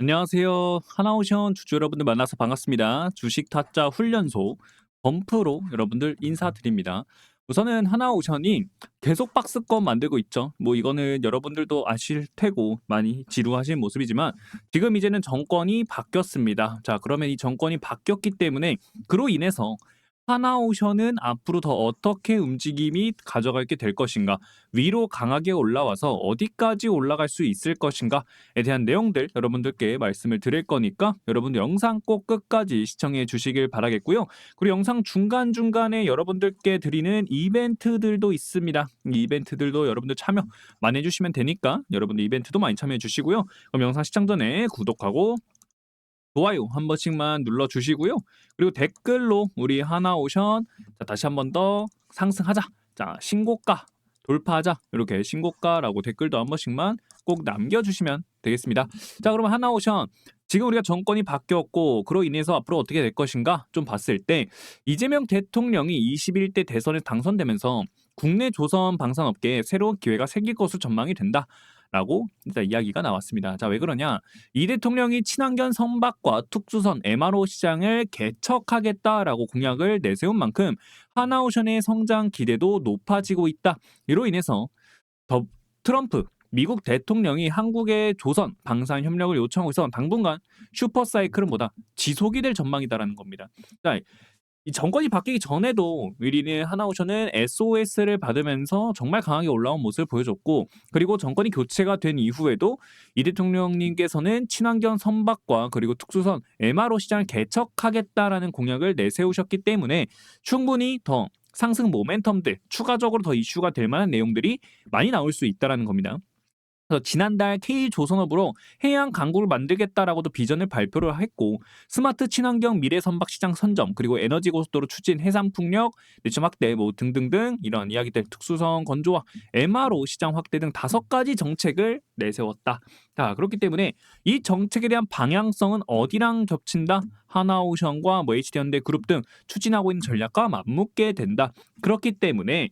안녕하세요. 하나오션 주주 여러분들 만나서 반갑습니다. 주식 타짜 훈련소 범프로 여러분들 인사드립니다. 우선은 하나오션이 계속 박스권 만들고 있죠. 뭐 이거는 여러분들도 아실 테고 많이 지루하신 모습이지만 지금 이제는 정권이 바뀌었습니다. 자, 그러면 이 정권이 바뀌었기 때문에 그로 인해서 하나오션은 앞으로 더 어떻게 움직임이 가져가게 될 것인가, 위로 강하게 올라와서 어디까지 올라갈 수 있을 것인가에 대한 내용들 여러분들께 말씀을 드릴 거니까 여러분들 영상 꼭 끝까지 시청해 주시길 바라겠고요. 그리고 영상 중간중간에 여러분들께 드리는 이벤트들도 있습니다. 이 이벤트들도 여러분들 참여 많이 해주시면 되니까 여러분들 이벤트도 많이 참여해 주시고요. 그럼 영상 시청 전에 구독하고 좋아요 한 번씩만 눌러주시고요. 그리고 댓글로 우리 하나오션 자, 다시 한 번 더 상승하자. 자, 신고가 돌파하자. 이렇게 신고가라고 댓글도 한 번씩만 꼭 남겨주시면 되겠습니다. 자, 그러면 하나오션 지금 우리가 정권이 바뀌었고 그로 인해서 앞으로 어떻게 될 것인가 좀 봤을 때 이재명 대통령이 21대 대선에 당선되면서 국내 조선 방산업계에 새로운 기회가 생길 것으로 전망이 된다. 라고 일단 이야기가 나왔습니다. 자, 왜 그러냐? 이 대통령이 친환경 선박과 특수선 MRO 시장을 개척하겠다라고 공약을 내세운 만큼 하나오션의 성장 기대도 높아지고 있다. 이로 인해서 더 트럼프 미국 대통령이 한국의 조선 방산 협력을 요청하고 있어 당분간 슈퍼사이클은 뭐다? 지속이 될 전망이다라는 겁니다. 자, 이 정권이 바뀌기 전에도 위리는 하나오션은 SOS를 받으면서 정말 강하게 올라온 모습을 보여줬고, 그리고 정권이 교체가 된 이후에도 이 대통령님께서는 친환경 선박과 그리고 특수선 MRO 시장을 개척하겠다라는 공약을 내세우셨기 때문에 충분히 더 상승 모멘텀들 추가적으로 더 이슈가 될 만한 내용들이 많이 나올 수 있다라는 겁니다. 그래서 지난달 K조선업으로 해양 강구를 만들겠다라고도 비전을 발표를 했고, 스마트 친환경 미래 선박 시장 선점, 그리고 에너지 고속도로 추진, 해상 풍력 내점 확대 뭐 등등등 이런 이야기들, 특수성 건조와 MRO 시장 확대 등 5가지 정책을 내세웠다. 자, 그렇기 때문에 이 정책에 대한 방향성은 어디랑 겹친다? 하나오션과 뭐 HD현대 그룹 등 추진하고 있는 전략과 맞붙게 된다. 그렇기 때문에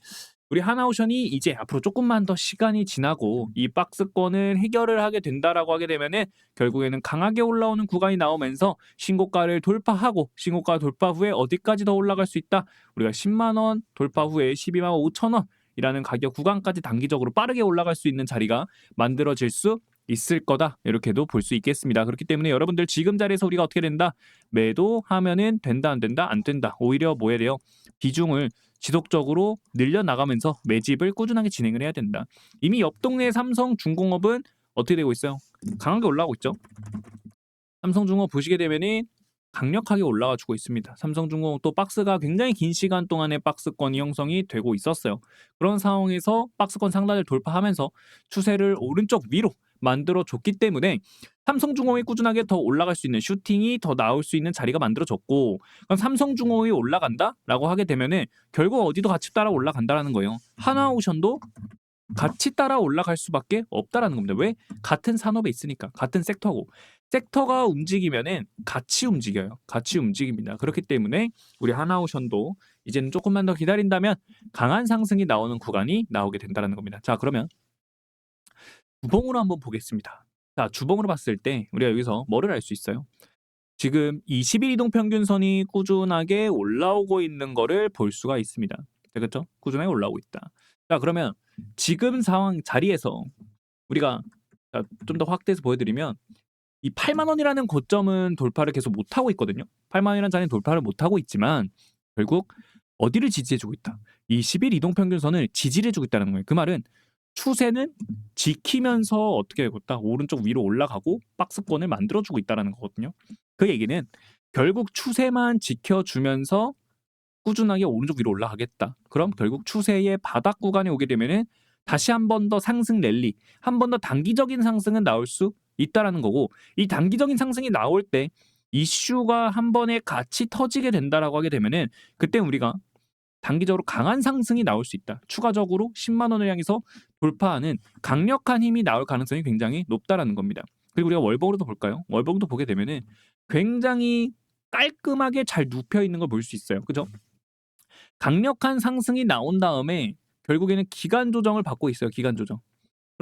우리 하나오션이 이제 앞으로 조금만 더 시간이 지나고 이 박스권을 해결을 하게 된다라고 하게 되면은 결국에는 강하게 올라오는 구간이 나오면서 신고가를 돌파하고, 신고가 돌파 후에 어디까지 더 올라갈 수 있다? 우리가 10만 원 돌파 후에 12만 5천 원이라는 가격 구간까지 단기적으로 빠르게 올라갈 수 있는 자리가 만들어질 수 있을 거다. 이렇게도 볼 수 있겠습니다. 그렇기 때문에 여러분들 지금 자리에서 우리가 어떻게 된다? 매도하면은 된다, 안 된다? 안 된다. 오히려 뭐에 돼요? 비중을 지속적으로 늘려나가면서 매집을 꾸준하게 진행을 해야 된다. 이미 옆 동네 삼성중공업은 어떻게 되고 있어요? 강하게 올라가고 있죠. 삼성중공업 보시게 되면은 강력하게 올라가 주고 있습니다. 삼성중공업 또 박스가 굉장히 긴 시간 동안에 박스권이 형성이 되고 있었어요. 그런 상황에서 박스권 상단을 돌파하면서 추세를 오른쪽 위로 만들어 줬기 때문에 삼성중공업이 꾸준하게 더 올라갈 수 있는, 슈팅이 더 나올 수 있는 자리가 만들어졌고, 그럼 삼성중공업이 올라간다라고 하게 되면은 결국 어디도 같이 따라 올라간다라는 거예요. 하나오션도 같이 따라 올라갈 수밖에 없다라는 겁니다. 왜? 같은 산업에 있으니까, 같은 섹터고, 섹터가 움직이면은 같이 움직여요. 같이 움직입니다. 그렇기 때문에 우리 하나오션도 이제는 조금만 더 기다린다면 강한 상승이 나오는 구간이 나오게 된다는 겁니다. 자, 그러면 주봉으로 한번 보겠습니다. 자, 주봉으로 봤을 때 우리가 여기서 뭐를 알 수 있어요? 지금 20일 이동 평균선이 꾸준하게 올라오고 있는 거를 볼 수가 있습니다. 자, 그렇죠? 꾸준하게 올라오고 있다. 자, 그러면 지금 상황 자리에서 우리가 좀 더 확대해서 보여드리면 이 8만 원이라는 고점은 돌파를 계속 못하고 있거든요. 8만 원이라는 자리는 돌파를 못하고 있지만 결국 어디를 지지해주고 있다? 20일 이동 평균선을 지지해주고 있다는 거예요. 그 말은 추세는 지키면서 어떻게 되고 있다? 오른쪽 위로 올라가고 박스권을 만들어주고 있다는 거거든요. 그 얘기는 결국 추세만 지켜주면서 꾸준하게 오른쪽 위로 올라가겠다. 그럼 결국 추세의 바닥 구간에 오게 되면은 다시 한 번 더 상승 랠리, 한 번 더 단기적인 상승은 나올 수 있다라는 거고, 이 단기적인 상승이 나올 때 이슈가 한 번에 같이 터지게 된다라고 하게 되면은 그때 우리가 단기적으로 강한 상승이 나올 수 있다. 추가적으로 10만 원을 향해서 돌파하는 강력한 힘이 나올 가능성이 굉장히 높다라는 겁니다. 그리고 우리가 월봉으로도 볼까요? 월봉도 보게 되면은 굉장히 깔끔하게 잘 눕혀 있는 걸 볼 수 있어요. 그죠? 강력한 상승이 나온 다음에 결국에는 기간 조정을 받고 있어요. 기간 조정.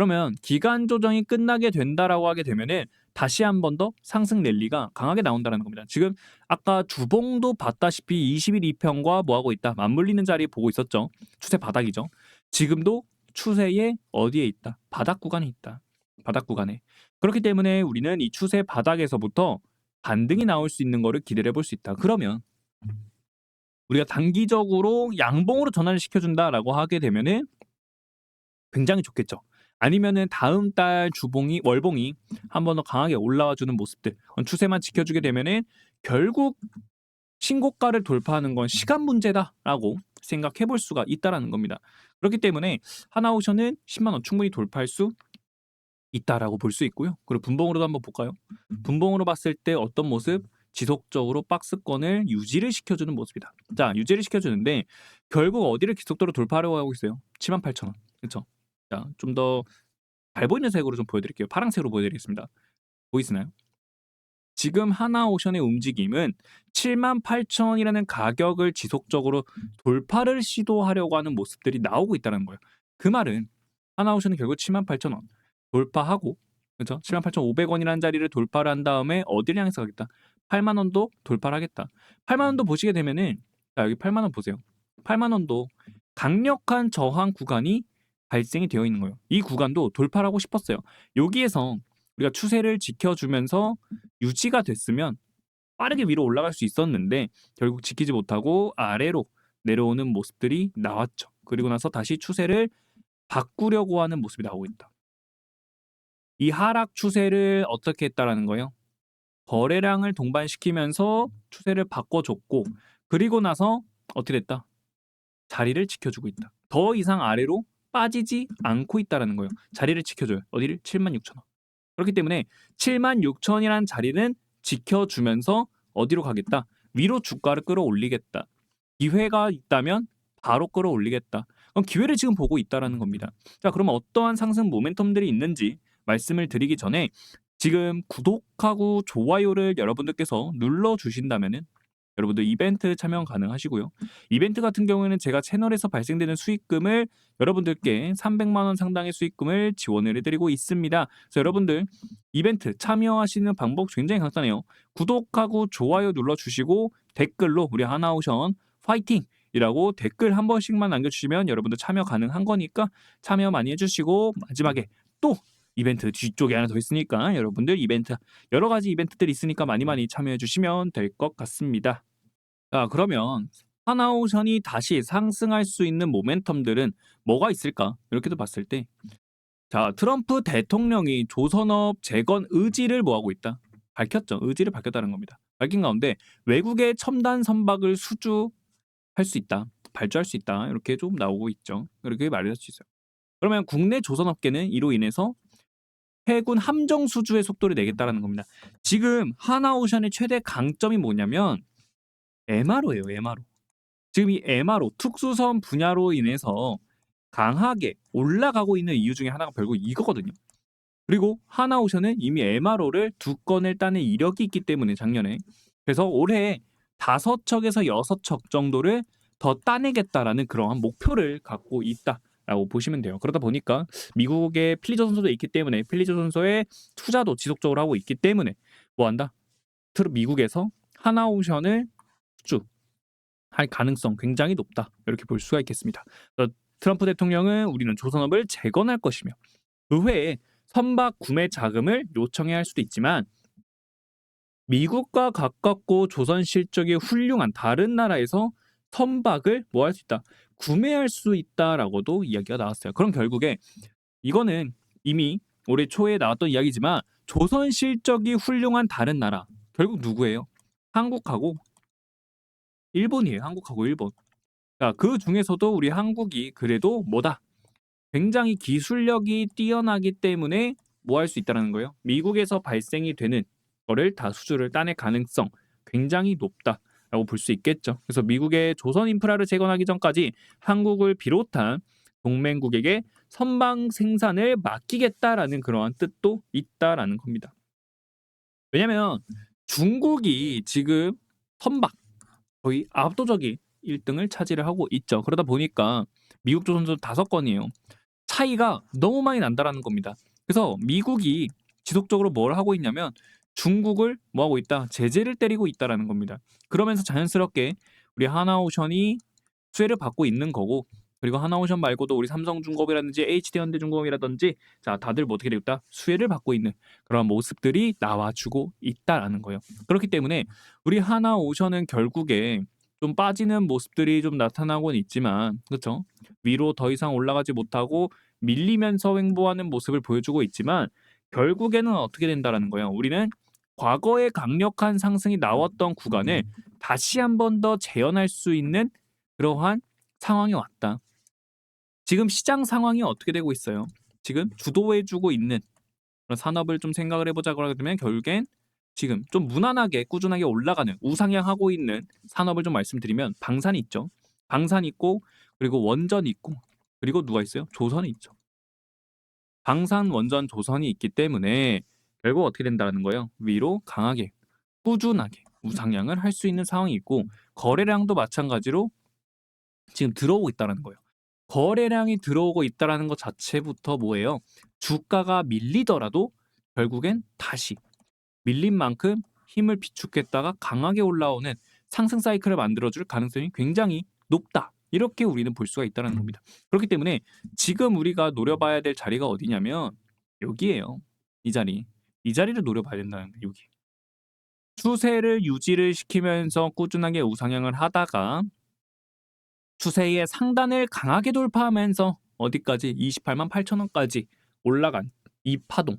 그러면 기간 조정이 끝나게 된다라고 하게 되면은 다시 한 번 더 상승 랠리가 강하게 나온다는 겁니다. 지금 아까 주봉도 봤다시피 20일 이평과 뭐 하고 있다? 맞물리는 자리 보고 있었죠. 추세 바닥이죠. 지금도 추세의 어디에 있다? 바닥 구간에 있다. 바닥 구간에. 그렇기 때문에 우리는 이 추세 바닥에서부터 반등이 나올 수 있는 거를 기대를 해볼 수 있다. 그러면 우리가 단기적으로 양봉으로 전환을 시켜준다라고 하게 되면은 굉장히 좋겠죠. 아니면은 다음 달 주봉이 월봉이 한 번 더 강하게 올라와 주는 모습들 추세만 지켜주게 되면은 결국 신고가를 돌파하는 건 시간 문제다라고 생각해 볼 수가 있다라는 겁니다. 그렇기 때문에 하나오션은 10만 원 충분히 돌파할 수 있다라고 볼 수 있고요. 그리고 분봉으로도 한번 볼까요? 분봉으로 봤을 때 어떤 모습? 지속적으로 박스권을 유지를 시켜주는 모습이다. 자, 유지를 시켜주는데 결국 어디를 지속적으로 돌파하려고 하고 있어요? 78,000원. 그렇죠? 자, 좀 더 잘 보이는 색으로 좀 보여드릴게요. 파란색으로 보여드리겠습니다. 보이시나요? 지금 하나오션의 움직임은 78,000원이라는 가격을 지속적으로 돌파를 시도하려고 하는 모습들이 나오고 있다는 거예요. 그 말은 하나오션은 결국 78,000원 돌파하고 그렇죠? 78,500원이라는 자리를 돌파를 한 다음에 어디를 향해서 가겠다? 8만 원도 돌파를 하겠다. 8만 원도 보시게 되면은 자, 여기 8만 원 보세요. 8만 원도 강력한 저항 구간이 발생이 되어 있는 거예요. 이 구간도 돌파를 하고 싶었어요. 여기에서 우리가 추세를 지켜주면서 유지가 됐으면 빠르게 위로 올라갈 수 있었는데 결국 지키지 못하고 아래로 내려오는 모습들이 나왔죠. 그리고 나서 다시 추세를 바꾸려고 하는 모습이 나오고 있다. 이 하락 추세를 어떻게 했다라는 거예요? 거래량을 동반시키면서 추세를 바꿔줬고 그리고 나서 어떻게 됐다? 자리를 지켜주고 있다. 더 이상 아래로 빠지지 않고 있다라는 거예요. 자리를 지켜줘요. 어디를? 76,000원. 그렇기 때문에 76,000원이라는 자리는 지켜주면서 어디로 가겠다? 위로 주가를 끌어올리겠다. 기회가 있다면 바로 끌어올리겠다. 그럼 기회를 지금 보고 있다라는 겁니다. 자, 그러면 어떠한 상승 모멘텀들이 있는지 말씀을 드리기 전에 지금 구독하고 좋아요를 여러분들께서 눌러주신다면은 여러분들 이벤트 참여 가능하시고요. 이벤트 같은 경우에는 제가 채널에서 발생되는 수익금을 여러분들께 300만 원 상당의 수익금을 지원을 해드리고 있습니다. 그래서 여러분들 이벤트 참여하시는 방법 굉장히 간단해요. 구독하고 좋아요 눌러주시고 댓글로 우리 하나오션 파이팅! 이라고 댓글 한 번씩만 남겨주시면 여러분들 참여 가능한 거니까 참여 많이 해주시고 마지막에 또 이벤트 뒤쪽에 하나 더 있으니까 여러분들 이벤트 여러 가지 이벤트들이 있으니까 많이 참여해 주시면 될 것 같습니다. 자, 그러면 하나오션이 다시 상승할 수 있는 모멘텀들은 뭐가 있을까? 이렇게도 봤을 때 자, 트럼프 대통령이 조선업 재건 의지를 뭐하고 있다? 밝혔죠. 의지를 밝혔다는 겁니다. 밝힌 가운데 외국의 첨단 선박을 수주할 수 있다. 발주할 수 있다. 이렇게 좀 나오고 있죠. 이렇게 말할 수 있어요. 그러면 국내 조선업계는 이로 인해서 해군 함정 수주의 속도를 내겠다라는 겁니다. 지금 하나오션의 최대 강점이 뭐냐면 MRO예요. MRO. 지금 이 MRO 특수선 분야로 인해서 강하게 올라가고 있는 이유 중에 하나가 결국 이거거든요. 그리고 하나오션은 이미 MRO를 2건을 따낸 이력이 있기 때문에 작년에 그래서 올해 5척에서 6척 정도를 더 따내겠다라는 그러한 목표를 갖고 있다라고 보시면 돼요. 그러다 보니까 미국의 필리저 선수도 있기 때문에 필리저 선수의 투자도 지속적으로 하고 있기 때문에 뭐 한다? 미국에서 하나오션을 수주할 가능성 굉장히 높다. 이렇게 볼 수가 있겠습니다. 트럼프 대통령은 우리는 조선업을 재건할 것이며 그 외에 선박 구매 자금을 요청해야 할 수도 있지만 미국과 가깝고 조선 실적이 훌륭한 다른 나라에서 선박을 뭐 할 수 있다? 구매할 수 있다라고도 이야기가 나왔어요. 그럼 결국에 이거는 이미 올해 초에 나왔던 이야기지만 조선 실적이 훌륭한 다른 나라 결국 누구예요? 한국하고 일본이에요. 한국하고 일본. 자, 그 중에서도 우리 한국이 그래도 뭐다? 굉장히 기술력이 뛰어나기 때문에 뭐 할 수 있다는 거예요? 미국에서 발생이 되는 거를 다 수주를 따낼 가능성 굉장히 높다라고 볼 수 있겠죠. 그래서 미국의 조선 인프라를 재건하기 전까지 한국을 비롯한 동맹국에게 선박 생산을 맡기겠다라는 그러한 뜻도 있다라는 겁니다. 왜냐하면 중국이 지금 선박 거의 압도적인 1등을 차지를 하고 있죠. 그러다 보니까 미국 조선소 5건이에요. 차이가 너무 많이 난다라는 겁니다. 그래서 미국이 지속적으로 뭘 하고 있냐면 중국을 뭐 하고 있다? 제재를 때리고 있다라는 겁니다. 그러면서 자연스럽게 우리 하나오션이 수혜를 받고 있는 거고, 그리고 하나오션 말고도 우리 삼성중공업이라든지 HD현대중공업이라든지 자 다들 뭐 어떻게 되고 있다? 수혜를 받고 있는 그런 모습들이 나와주고 있다라는 거예요. 그렇기 때문에 우리 하나오션은 결국에 좀 빠지는 모습들이 좀 나타나고는 있지만, 그렇죠? 위로 더 이상 올라가지 못하고 밀리면서 횡보하는 모습을 보여주고 있지만 결국에는 어떻게 된다라는 거예요. 우리는 과거에 강력한 상승이 나왔던 구간을 다시 한 번 더 재현할 수 있는 그러한 상황이 왔다. 지금 시장 상황이 어떻게 되고 있어요? 지금 주도해주고 있는 그런 산업을 좀 생각을 해보자고 하면 결국엔 지금 좀 무난하게 꾸준하게 올라가는 우상향하고 있는 산업을 좀 말씀드리면 방산이 있죠. 방산이 있고, 그리고 원전이 있고, 그리고 누가 있어요? 조선이 있죠. 방산, 원전, 조선이 있기 때문에 결국 어떻게 된다는 거예요? 위로 강하게 꾸준하게 우상향을 할 수 있는 상황이 있고, 거래량도 마찬가지로 지금 들어오고 있다는 거예요. 거래량이 들어오고 있다는 것 자체부터 뭐예요? 주가가 밀리더라도 결국엔 다시 밀린 만큼 힘을 비축했다가 강하게 올라오는 상승 사이클을 만들어줄 가능성이 굉장히 높다. 이렇게 우리는 볼 수가 있다는 겁니다. 그렇기 때문에 지금 우리가 노려봐야 될 자리가 어디냐면 여기에요. 이 자리. 이 자리를 노려봐야 된다는 거예요. 여기. 추세를 유지를 시키면서 꾸준하게 우상향을 하다가 추세의 상단을 강하게 돌파하면서 어디까지? 28만 8천 원까지 올라간 이 파동.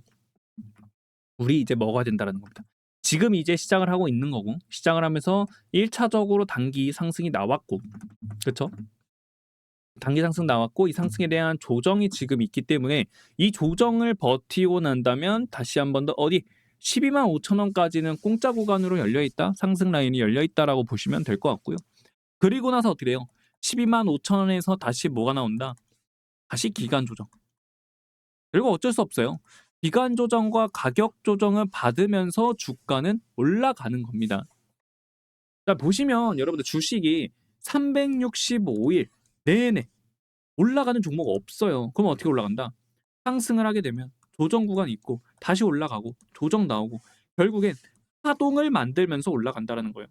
우리 이제 뭐가 된다는 겁니다. 지금 이제 시작을 하고 있는 거고, 시작을 하면서 1차적으로 단기 상승이 나왔고, 그렇죠? 단기 상승 나왔고, 이 상승에 대한 조정이 지금 있기 때문에 이 조정을 버티고 난다면 다시 한 번 더 어디 12만 5천 원까지는 공짜 구간으로 열려 있다, 상승 라인이 열려 있다라고 보시면 될 것 같고요. 그리고 나서 어떻게 돼요? 12만 5천 원에서 다시 뭐가 나온다? 다시 기간 조정. 그리고 어쩔 수 없어요. 기간 조정과 가격 조정을 받으면서 주가는 올라가는 겁니다. 자, 보시면 여러분들 주식이 365일 내내 올라가는 종목 없어요. 그럼 어떻게 올라간다? 상승을 하게 되면 조정 구간이 있고 다시 올라가고 조정 나오고 결국엔 파동을 만들면서 올라간다는 거예요.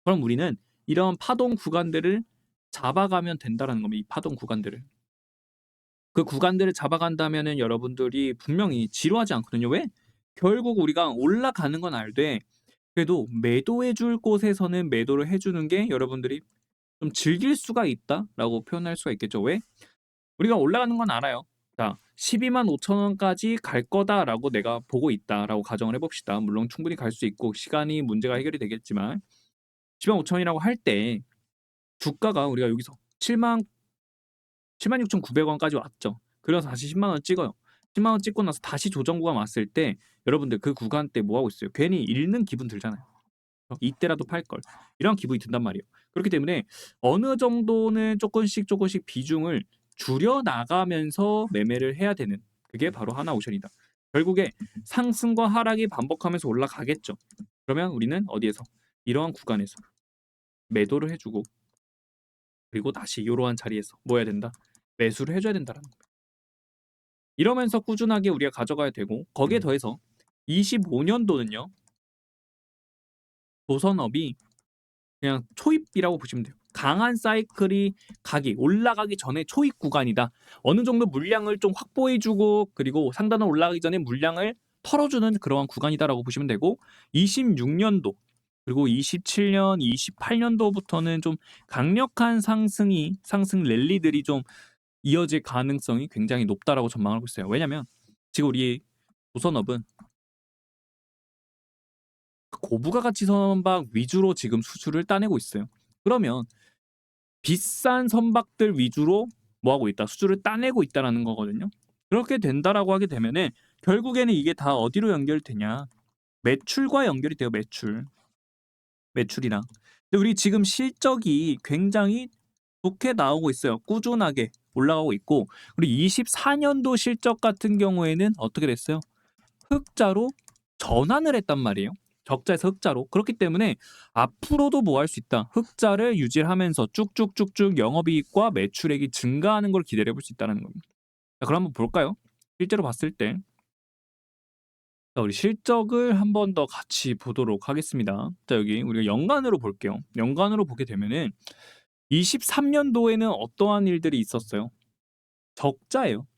그럼 우리는 이런 파동 구간들을 잡아가면 된다는 겁니다. 이 파동 구간들을. 그 구간들을 잡아간다면은 여러분들이 분명히 지루하지 않거든요. 왜? 결국 우리가 올라가는 건 알되 그래도 매도해 줄 곳에서는 매도를 해 주는 게 여러분들이 좀 즐길 수가 있다라고 표현할 수가 있겠죠. 왜? 우리가 올라가는 건 알아요. 자, 12만 5천 원까지 갈 거다라고 내가 보고 있다라고 가정을 해 봅시다. 물론 충분히 갈 수 있고 시간이 문제가 해결이 되겠지만 10만 5천 원이라고 할 때 주가가 우리가 여기서 76,900원까지 왔죠. 그래서 다시 10만 원 찍어요. 10만 원 찍고 나서 다시 조정 구간 왔을 때 여러분들 그 구간 때 뭐 하고 있어요? 괜히 잃는 기분 들잖아요. 이때라도 팔 걸. 이런 기분이 든단 말이에요. 그렇기 때문에 어느 정도는 조금씩 비중을 줄여 나가면서 매매를 해야 되는 그게 바로 하나오션이다. 결국에 상승과 하락이 반복하면서 올라가겠죠. 그러면 우리는 어디에서? 이러한 구간에서 매도를 해주고 그리고 다시 이러한 자리에서 뭐 해야 된다? 매수를 해줘야 된다는 거예요. 이러면서 꾸준하게 우리가 가져가야 되고 거기에 더해서 25년도는요. 조선업이 그냥 초입이라고 보시면 돼요. 강한 사이클이 올라가기 전에 초입 구간이다. 어느 정도 물량을 좀 확보해주고 그리고 상단을 올라가기 전에 물량을 털어주는 그러한 구간이다라고 보시면 되고 26년도 그리고 27년, 28년도부터는 좀 강력한 상승 랠리들이 좀 이어질 가능성이 굉장히 높다라고 전망하고 있어요. 왜냐면 지금 우리 조선업은 고부가 가치 선박 위주로 지금 수주를 따내고 있어요. 그러면 비싼 선박들 위주로 뭐 하고 있다? 수주를 따내고 있다라는 거거든요. 그렇게 된다라고 하게 되면은 결국에는 이게 다 어디로 연결되냐? 매출과 연결이 돼요. 매출이랑. 근데 우리 지금 실적이 굉장히 좋게 나오고 있어요. 꾸준하게 올라가고 있고 우리 24년도 실적 같은 경우에는 어떻게 됐어요? 흑자로 전환을 했단 말이에요. 적자에서 흑자로. 그렇기 때문에 앞으로도 뭐 할 수 있다. 흑자를 유지하면서 쭉쭉쭉쭉 영업이익과 매출액이 증가하는 걸 기대해 볼 수 있다는 겁니다. 자, 그럼 한번 볼까요? 실제로 봤을 때 자, 우리 실적을 한 번 더 같이 보도록 하겠습니다. 자, 여기 우리가 연간으로 볼게요. 연간으로 보게 되면은 23년도에는 어떠한 일들이 있었어요? 적자예요.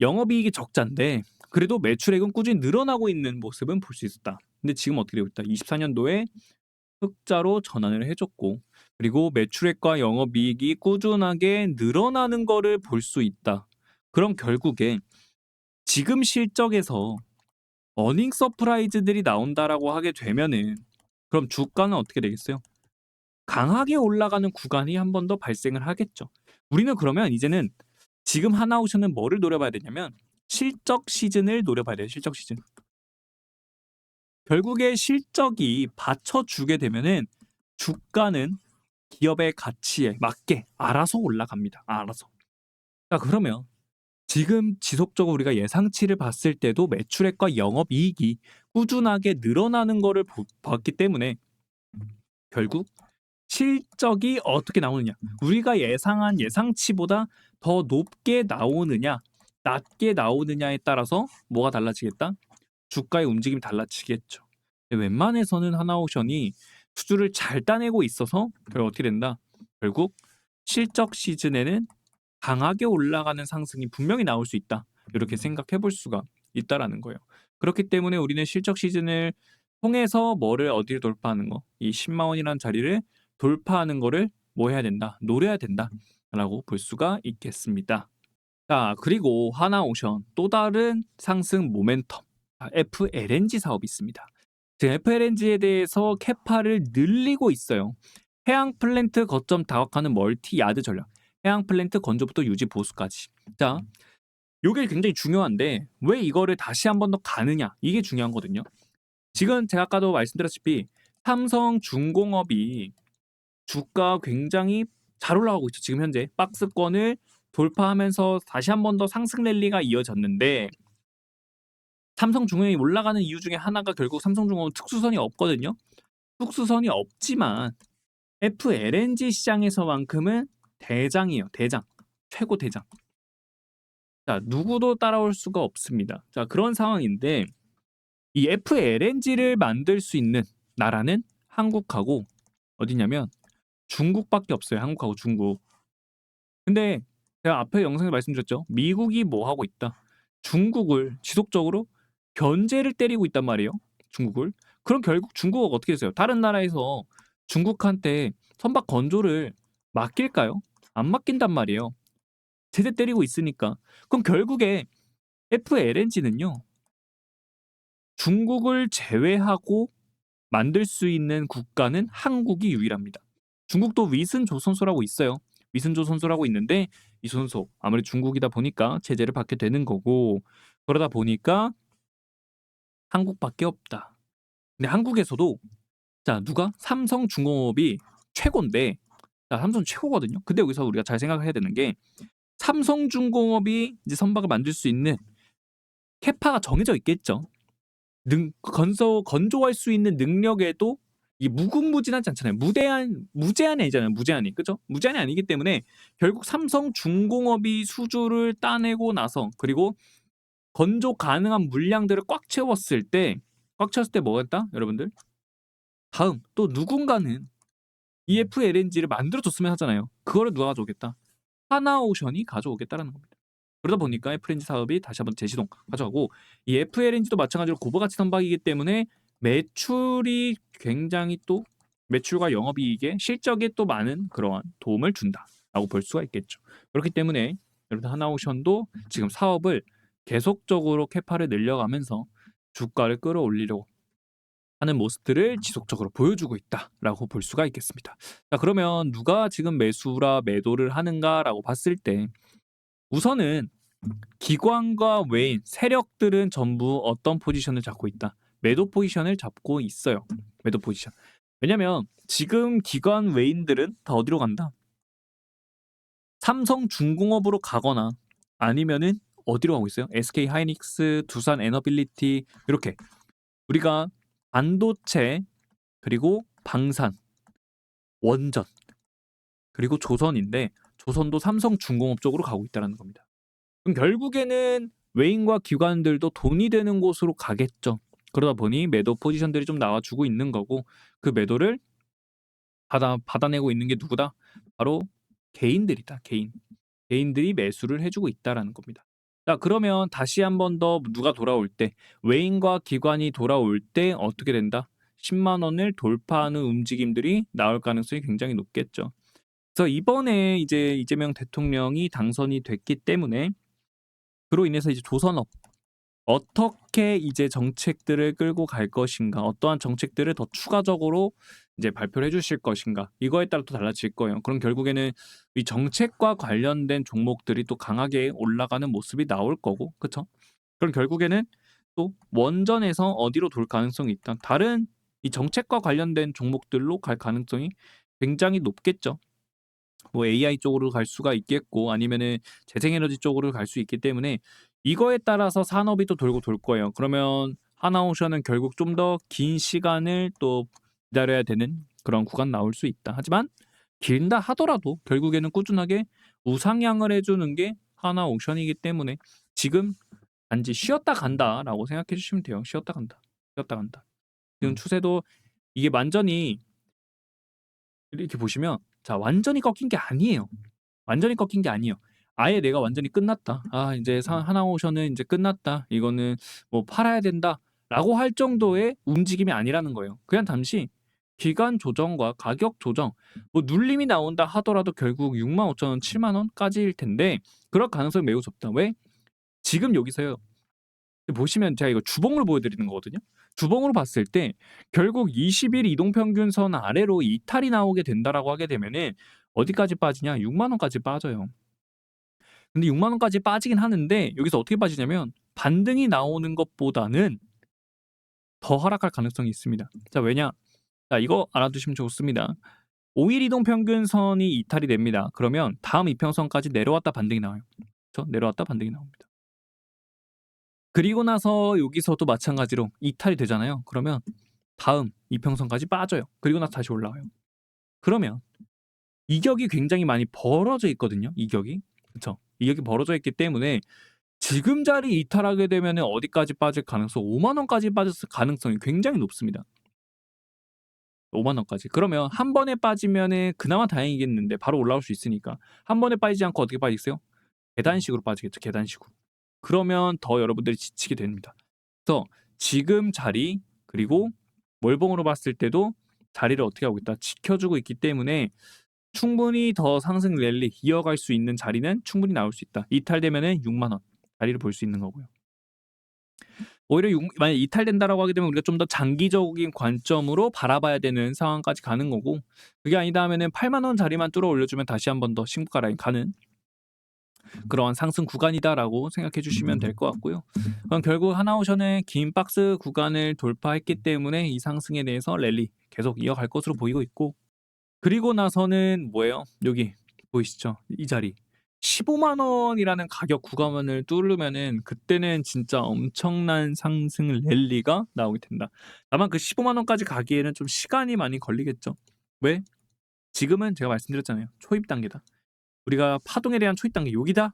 영업이익이 적자인데 그래도 매출액은 꾸준히 늘어나고 있는 모습은 볼 수 있었다. 근데 지금 어떻게 되고 있다? 24년도에 흑자로 전환을 해 줬고 그리고 매출액과 영업이익이 꾸준하게 늘어나는 거를 볼 수 있다. 그럼 결국에 지금 실적에서 어닝 서프라이즈들이 나온다라고 하게 되면은 그럼 주가는 어떻게 되겠어요? 강하게 올라가는 구간이 한 번 더 발생을 하겠죠. 우리는 그러면 이제는 지금 하나오션은 뭐를 노려봐야 되냐면 실적 시즌을 노려봐야 돼요. 실적 시즌. 결국에 실적이 받쳐주게 되면은 주가는 기업의 가치에 맞게 알아서 올라갑니다. 알아서. 자, 그러면 지금 지속적으로 우리가 예상치를 봤을 때도 매출액과 영업이익이 꾸준하게 늘어나는 거를 봤기 때문에 결국 실적이 어떻게 나오느냐, 우리가 예상한 예상치보다 더 높게 나오느냐, 낮게 나오느냐에 따라서 뭐가 달라지겠다? 주가의 움직임이 달라지겠죠. 웬만해서는 하나오션이 수주를 잘 따내고 있어서 결국 어떻게 된다? 결국 실적 시즌에는 강하게 올라가는 상승이 분명히 나올 수 있다. 이렇게 생각해 볼 수가 있다라는 거예요. 그렇기 때문에 우리는 실적 시즌을 통해서 뭐를 어디를 돌파하는 거, 이 10만 원이라는 자리를 돌파하는 거를 뭐 해야 된다? 노려야 된다라고 볼 수가 있겠습니다. 자, 그리고 하나오션 또 다른 상승 모멘텀 FLNG 사업이 있습니다. 지금 FLNG에 대해서 캐파를 늘리고 있어요. 해양 플랜트 거점 다각화는 멀티 야드 전략. 해양 플랜트 건조부터 유지 보수까지. 자, 요게 굉장히 중요한데 왜 이거를 다시 한 번 더 가느냐? 이게 중요한 거거든요. 지금 제가 아까도 말씀드렸다시피 삼성중공업이 주가 굉장히 잘 올라가고 있죠. 지금 현재 박스권을 돌파하면서 다시 한 번 더 상승 랠리가 이어졌는데 삼성중공업이 올라가는 이유 중에 하나가 결국 삼성중공업 특수선이 없거든요. 특수선이 없지만 FLNG 시장에서만큼은 대장이에요. 대장. 최고 대장. 자, 누구도 따라올 수가 없습니다. 자, 그런 상황인데 이 FLNG를 만들 수 있는 나라는 한국하고 어디냐면 중국밖에 없어요. 한국하고 중국. 근데 제가 앞에 영상에 말씀드렸죠. 미국이 뭐 하고 있다. 중국을 지속적으로 견제를 때리고 있단 말이에요. 중국을. 그럼 결국 중국어가 어떻게 됐어요? 다른 나라에서 중국한테 선박 건조를 맡길까요? 안 맡긴단 말이에요. 제재 때리고 있으니까. 그럼 결국에 FLNG는요. 중국을 제외하고 만들 수 있는 국가는 한국이 유일합니다. 중국도 위슨조선소라고 있어요. 위슨조선소라고 있는데 이 선소 아무래도 중국이다 보니까 제재를 받게 되는 거고 그러다 보니까 한국밖에 없다. 근데 한국에서도 자 누가 삼성중공업이 최고인데 자 삼성 최고거든요. 근데 여기서 우리가 잘 생각해야 되는 게 삼성중공업이 이제 선박을 만들 수 있는 캐파가 정해져 있겠죠. 건조할 수 있는 능력에도 이 무궁무진하지 않잖아요. 무제한이 아니잖아요. 무제한이 그죠? 무제한이 아니기 때문에 결국 삼성중공업이 수주를 따내고 나서 그리고 건조 가능한 물량들을 꽉 채웠을 때 뭐겠다, 여러분들? 다음 또 누군가는 EFLNG를 만들어줬으면 하잖아요. 그거를 누가 가져오겠다? 하나오션이 가져오겠다라는 겁니다. 그러다 보니까 FLNG 사업이 다시 한번 재시동 가져가고 이 FLNG도 마찬가지로 고부가치 선박이기 때문에 매출이 굉장히 또 매출과 영업이익에 실적에 또 많은 그러한 도움을 준다라고 볼 수가 있겠죠. 그렇기 때문에 여러분 하나오션도 지금 사업을 계속적으로 캐파를 늘려가면서 주가를 끌어올리려고 하는 모습들을 지속적으로 보여주고 있다라고 볼 수가 있겠습니다. 자, 그러면 누가 지금 매수라 매도를 하는가라고 봤을 때 우선은 기관과 외인, 세력들은 전부 어떤 포지션을 잡고 있다. 매도 포지션을 잡고 있어요. 매도 포지션. 왜냐면 지금 기관 외인들은 다 어디로 간다? 삼성중공업으로 가거나 아니면은 어디로 가고 있어요? SK 하이닉스, 두산 에너빌리티 이렇게 우리가 반도체 그리고 방산, 원전 그리고 조선인데 조선도 삼성중공업 쪽으로 가고 있다는 겁니다. 그럼 결국에는 외인과 기관들도 돈이 되는 곳으로 가겠죠. 그러다 보니 매도 포지션들이 좀 나와주고 있는 거고 그 매도를 받아내고 있는 게 누구다? 바로 개인들이다. 개인들이 매수를 해주고 있다라는 겁니다. 자, 그러면 다시 한 번 더 누가 돌아올 때 외인과 기관이 돌아올 때 어떻게 된다? 10만 원을 돌파하는 움직임들이 나올 가능성이 굉장히 높겠죠. 그래서 이번에 이제 이재명 대통령이 당선이 됐기 때문에 그로 인해서 이제 조선업 어떻게 이제 정책들을 끌고 갈 것인가, 어떠한 정책들을 더 추가적으로 이제 발표를 해주실 것인가, 이거에 따라 또 달라질 거예요. 그럼 결국에는 이 정책과 관련된 종목들이 또 강하게 올라가는 모습이 나올 거고, 그쵸? 그럼 결국에는 또 원전에서 어디로 돌 가능성이 있다. 다른 이 정책과 관련된 종목들로 갈 가능성이 굉장히 높겠죠. 뭐 AI 쪽으로 갈 수가 있겠고 아니면은 재생에너지 쪽으로 갈 수 있기 때문에 이거에 따라서 산업이 또 돌고 돌 거예요. 그러면 하나오션은 결국 좀 더 긴 시간을 또 기다려야 되는 그런 구간 나올 수 있다. 하지만 길다 하더라도 결국에는 꾸준하게 우상향을 해주는 게 하나오션이기 때문에 지금 단지 쉬었다 간다라고 생각해 주시면 돼요. 쉬었다 간다. 쉬었다 간다. 지금 추세도 이게 완전히 이렇게 보시면 자 완전히 꺾인 게 아니에요. 완전히 꺾인 게 아니에요. 아예 내가 완전히 끝났다. 아 인제 하나오션은 인제 끝났다. 이거는 뭐 팔아야 된다라고 할 정도의 움직임이 아니라는 거예요. 그냥 잠시 기간 조정과 가격 조정 뭐 눌림이 나온다 하더라도 결국 65,000원, 70,000 원까지일 텐데 그럴 가능성이 매우 적다. 왜? 지금 여기서요. 보시면 제가 이거 주봉을 보여드리는 거거든요. 주봉으로 봤을 때 결국 20일 이동평균선 아래로 이탈이 나오게 된다라고 하게 되면은 어디까지 빠지냐? 6만 원까지 빠져요. 근데 6만 원까지 빠지긴 하는데 여기서 어떻게 빠지냐면 반등이 나오는 것보다는 더 하락할 가능성이 있습니다. 자, 왜냐? 자, 이거 알아두시면 좋습니다. 5일 이동평균선이 이탈이 됩니다. 그러면 다음 이평선까지 내려왔다 반등이 나와요. 그쵸? 내려왔다 반등이 나옵니다. 그리고 나서 여기서도 마찬가지로 이탈이 되잖아요. 그러면 다음 이평선까지 빠져요. 그리고 나서 다시 올라와요. 그러면 이격이 굉장히 많이 벌어져 있거든요. 이격이. 그쵸? 이격이 벌어져 있기 때문에 지금 자리 이탈하게 되면은 어디까지 빠질 가능성 5만 원까지 빠졌을 가능성이 굉장히 높습니다. 5만 원까지. 그러면 한 번에 빠지면은 그나마 다행이겠는데 바로 올라올 수 있으니까. 한 번에 빠지지 않고 어떻게 빠지겠어요? 계단식으로 빠지겠죠. 계단식으로. 그러면 더 여러분들이 지치게 됩니다. 그래서 지금 자리 그리고 월봉으로 봤을 때도 자리를 어떻게 하고 있다. 지켜주고 있기 때문에 충분히 더 상승 랠리 이어갈 수 있는 자리는 충분히 나올 수 있다. 이탈되면은 6만 원 자리를 볼 수 있는 거고요. 오히려 만약 이탈된다라고 하게 되면 우리가 좀 더 장기적인 관점으로 바라봐야 되는 상황까지 가는 거고 그게 아니다 하면은 8만 원 자리만 뚫어 올려주면 다시 한 번 더 신고가 라인 가는 그러한 상승 구간이다라고 생각해 주시면 될 것 같고요. 그럼 결국 하나오션은 긴 박스 구간을 돌파했기 때문에 이 상승에 대해서 랠리 계속 이어갈 것으로 보이고 있고 그리고 나서는 뭐예요? 여기 보이시죠? 이 자리. 15만 원이라는 가격 구간을 뚫으면은 그때는 진짜 엄청난 상승 랠리가 나오게 된다. 다만 그 15만 원까지 가기에는 좀 시간이 많이 걸리겠죠. 왜? 지금은 제가 말씀드렸잖아요. 초입 단계다. 우리가 파동에 대한 초입 단계 여기다.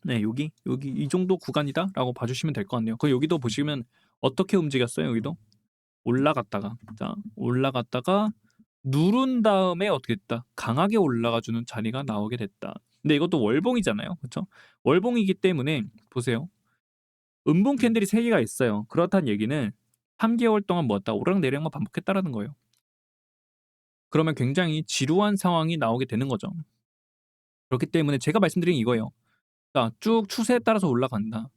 네, 여기 이 정도 구간이다라고 봐주시면 될 것 같네요. 그 여기도 보시면 어떻게 움직였어요? 여기도 올라갔다가 자 올라갔다가 누른 다음에 어떻게 됐다? 강하게 올라가 주는 자리가 나오게 됐다. 근데 이것도 월봉이잖아요. 그쵸? 월봉이기 때문에 보세요. 음봉 캔들이 3개가 있어요. 그렇다는 얘기는 3개월 동안 뭐였다? 오르락내리락만 반복했다라는 거예요. 그러면 굉장히 지루한 상황이 나오게 되는 거죠. 그렇기 때문에 제가 말씀드린 이거예요. 자, 쭉 추세에 따라서 올라간다.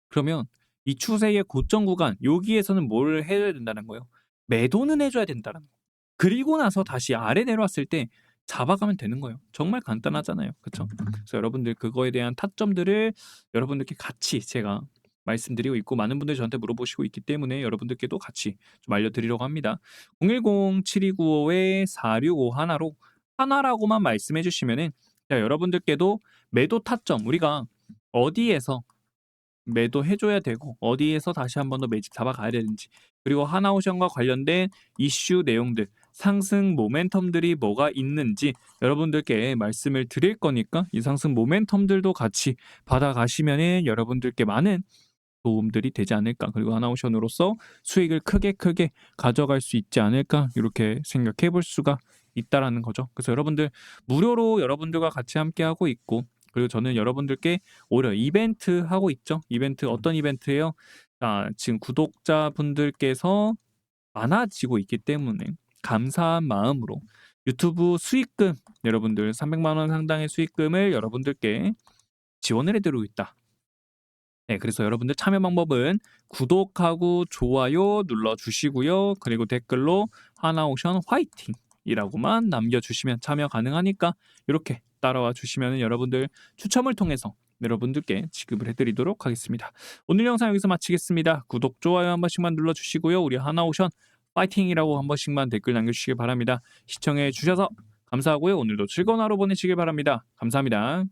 그러면 이 추세의 고점 구간 여기에서는 뭘 해야 된다는 거예요? 매도는 해 줘야 된다는 거예요. 그리고 나서 다시 아래 내려왔을 때 잡아가면 되는 거예요. 정말 간단하잖아요. 그쵸? 그래서 여러분들 그거에 대한 타점들을 여러분들께 같이 제가 말씀드리고 있고 많은 분들이 저한테 물어보시고 있기 때문에 여러분들께도 같이 좀 알려드리려고 합니다. 010-7295-4651로 하나라고만 말씀해 주시면은 자, 여러분들께도 매도 타점 우리가 어디에서 매도해 줘야 되고 어디에서 다시 한 번 더 매집 잡아가야 되는지 그리고 하나오션과 관련된 이슈 내용들 상승 모멘텀들이 뭐가 있는지 여러분들께 말씀을 드릴 거니까 이 상승 모멘텀들도 같이 받아가시면은 여러분들께 많은 도움들이 되지 않을까. 그리고 하나오션으로서 수익을 크게 가져갈 수 있지 않을까. 이렇게 생각해 볼 수가 있다라는 거죠. 그래서 여러분들 무료로 여러분들과 같이 함께하고 있고 그리고 저는 여러분들께 오히려 이벤트 하고 있죠. 이벤트 어떤 이벤트예요? 자, 지금 구독자분들께서 많아지고 있기 때문에 감사한 마음으로 유튜브 수익금 여러분들 300만 원 상당의 수익금을 여러분들께 지원을 해 드리고 있다. 네, 그래서 여러분들 참여 방법은 구독하고 좋아요 눌러주시고요. 그리고 댓글로 하나오션 화이팅이라고만 남겨주시면 참여 가능하니까 이렇게 따라와 주시면 여러분들 추첨을 통해서 여러분들께 지급을 해드리도록 하겠습니다. 오늘 영상 여기서 마치겠습니다. 구독, 좋아요 한 번씩만 눌러주시고요. 우리 하나오션 파이팅이라고 한 번씩만 댓글 남겨주시기 바랍니다. 시청해 주셔서 감사하고요. 오늘도 즐거운 하루 보내시길 바랍니다. 감사합니다.